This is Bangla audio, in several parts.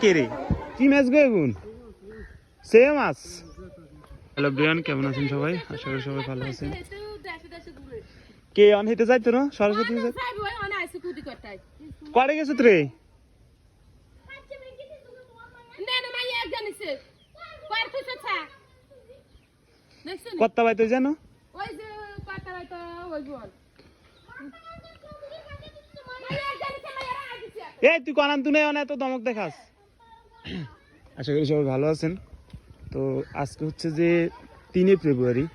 কে রে কি মাছ গো এগুন সে মাছ। হ্যালো ব্রিয়ান, কেমন আছেন সবাই? আশা করি সবাই ভালো আছেন। কে অন হেঁটে যাইতো না সরস্বতী কড়ে গেছো রে? কত্তা বাই তুই জানো? এই তুই কনান তুই না এত দমক দেখাস। আশা করি সবাই ভালো আছেন। তো আজকে হচ্ছে যে 3 ফেব্রুয়ারি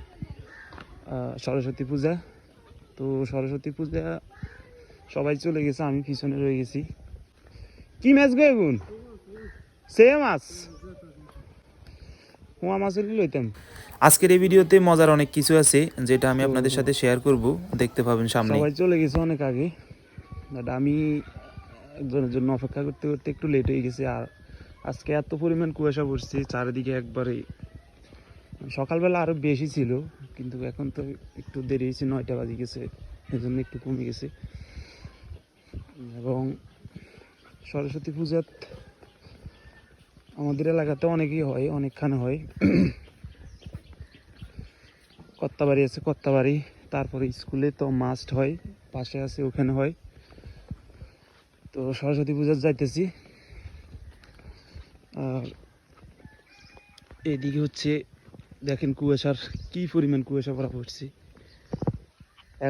সরস্বতী পূজা। তো সরস্বতী পূজা সবাই চলে গেছে, আমি পিছনে রয়ে গেছি। কি মাছ গো এগুন? সে মাছ কুয়া মাছ লইতাম। আজকের এই ভিডিওতে মজার অনেক কিছু আছে যেটা আমি আপনাদের সাথে শেয়ার করব, দেখতে পাবেন সামনে। সবাই চলে গেছে অনেক আগে, বাট আমি একজনের জন্য অপেক্ষা করতে করতে একটু লেট হয়ে গেছে। আর আজকে এত পরিমাণ কুয়াশা পড়ছে চারিদিকে একবারে, সকালবেলা আরও বেশি ছিল কিন্তু এখন তো একটু দেরি হয়েছে, 9টা বাজে গেছে, এজন্য একটু কমে গেছে। এবং সরস্বতী পূজাত আমাদের এলাকাতে অনেকই হয়, অনেকখানে হয়। কত্তাবাড়ি আছে, কত্তাবাড়ি, তারপরে স্কুলে তো মাস্ট হয়, পাশে আছে ওখানে হয়। তো সরস্বতী পূজার যাইতেছি। আর এদিকে হচ্ছে দেখেন কুয়াশার কি পরিমাণ কুয়াশা পড়া পড়ছে,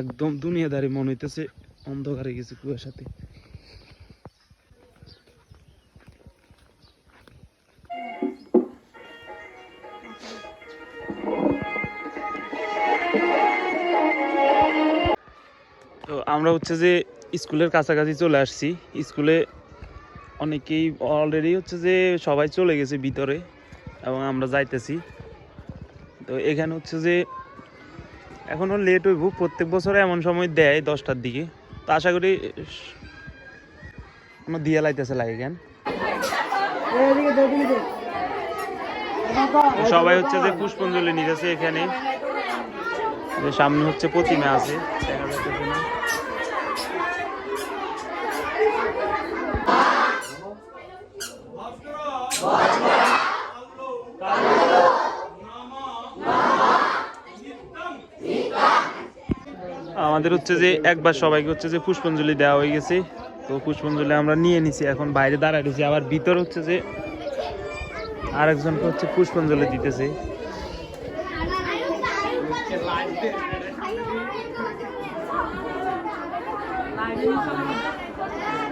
একদম দুনিয়াদারি মনে হইতেছে, অন্ধকারে গেছে কুয়াশাতে। তো আমরা হচ্ছে যে স্কুলের কাছাকাছি চলে আসছি। স্কুলে অনেকেই অলরেডি হচ্ছে যে সবাই চলে গেছে ভিতরে এবং আমরা যাইতেছি। তো এখানে হচ্ছে যে এখনও লেট হইব, প্রত্যেক বছরে এমন সময় দেয় 10টার দিকে। তো আশা করি আমার দিয়া লাইতেছে লাগে কেন। সবাই হচ্ছে যে পুষ্পাঞ্জলি নিতেছে এখানে, সামনে হচ্ছে প্রতিমা আছে, দেখা যাচ্ছে না। আমাদের হচ্ছে যে একবার সবাইকে হচ্ছে যে পুষ্পাঞ্জলি দেওয়া হয়ে গেছে। তো পুষ্পাঞ্জলি আমরা নিয়ে নিছি, এখন বাইরে দাঁড়ায় দিয়েছি। আবার ভিতর হচ্ছে যে আরেকজনকে হচ্ছে পুষ্পাঞ্জলি দিতেছে।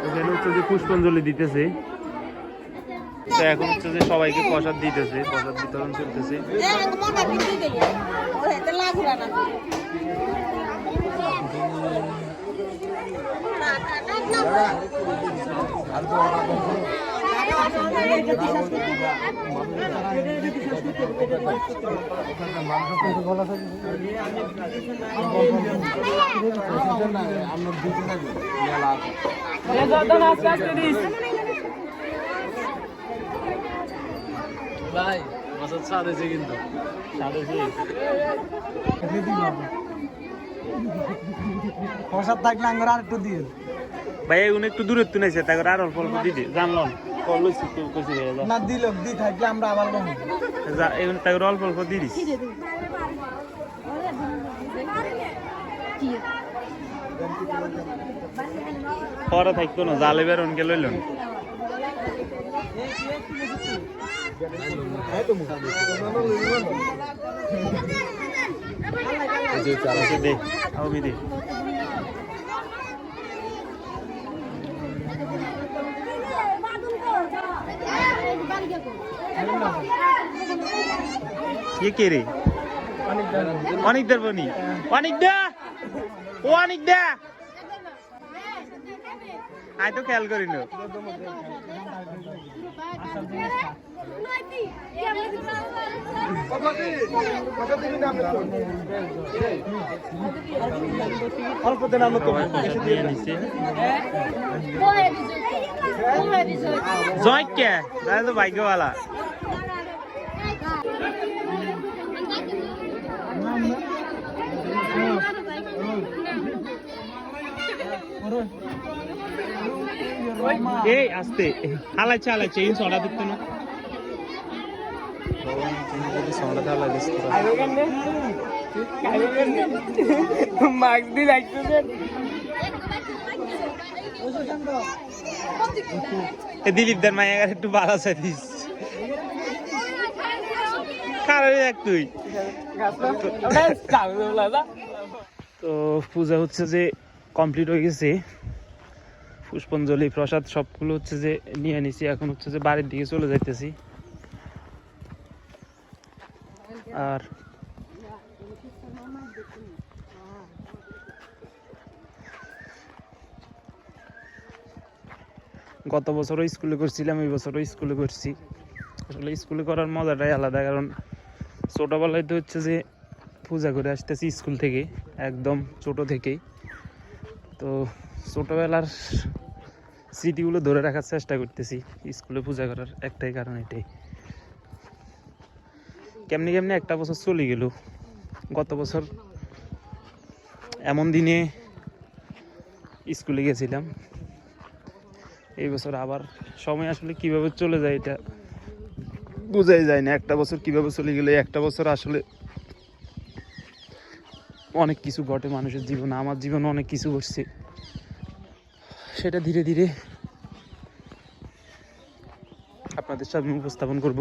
এখানে হচ্ছে যে পুষ্পাঞ্জলি দিতেছে। তো এখন হচ্ছে যে সবাইকে প্রসাদ দিতেছে, প্রসাদ বিতরণ চলতেছে। ভাই মাছের স্বাদ হয়েছে কিন্তু প্রসাদ থাকলে আঙ্গুর আর একটু দিয়ে ভাই এগুলো একটু দূরে তুলে নিয়েছে, তারপর আর অল্প অল্প দিদি জানলাম না দিল দি থাকলে আমরা আবার তারপর অল্প অল্প দিয়ে দিস। পরে থাকতো না, জালে বেরোনকে লইলেন। দে আমি দে কে রে? অনেক দা বনি, অনেক দা, ও অনেক দা আয় তো খেয়াল করিল। অল্প দিন আমরা তো দিয়ে নিচ্ছি জয় কে তো ভাগ্যওয়ালা। এই আস্তে হালাইছে ইন সরা দিত না সরাটা হালাই দিস মাস্ক দিয়ে রাখতেছে দিলীপদার মায়ের একটু বাড়াছে দিস খারাপ দেখ তুই তো পূজা হচ্ছে যে কমপ্লিট হয়ে গেছে পুষ্পাঞ্জলি প্রসাদ সবগুলো হচ্ছে যে নিয়ে নিছি এখন হচ্ছে যে বাড়ির দিকে চলে যাইতেছি আর গত বছরও স্কুলে করছিলাম এই বছরও স্কুলে করছি আসলে স্কুলে করার মজাটাই আলাদা কারণ ছোটবেলায় তো হচ্ছে যে পূজা করে আসতেছি স্কুল থেকে একদম ছোট থেকেই তো ছোটবেলার স্মৃতিগুলো ধরে রাখার চেষ্টা করতেছি স্কুলে পূজা করার একটাই কারণ এটাই কেমনি কেমনি একটা বছর চলে গেল গত বছর এমন দিনে স্কুলে গেছিলাম এই বছর আবার সময় আসলে কিভাবে চলে যায় এটা বোঝাই যায় না একটা বছর কিভাবে চলে গেলে একটা বছর আসলে অনেক কিছু ঘটে মানুষের জীবনে আমার জীবনে অনেক কিছু ঘটছে সেটা ধীরে ধীরে আপনাদের সামনে উপস্থাপন করব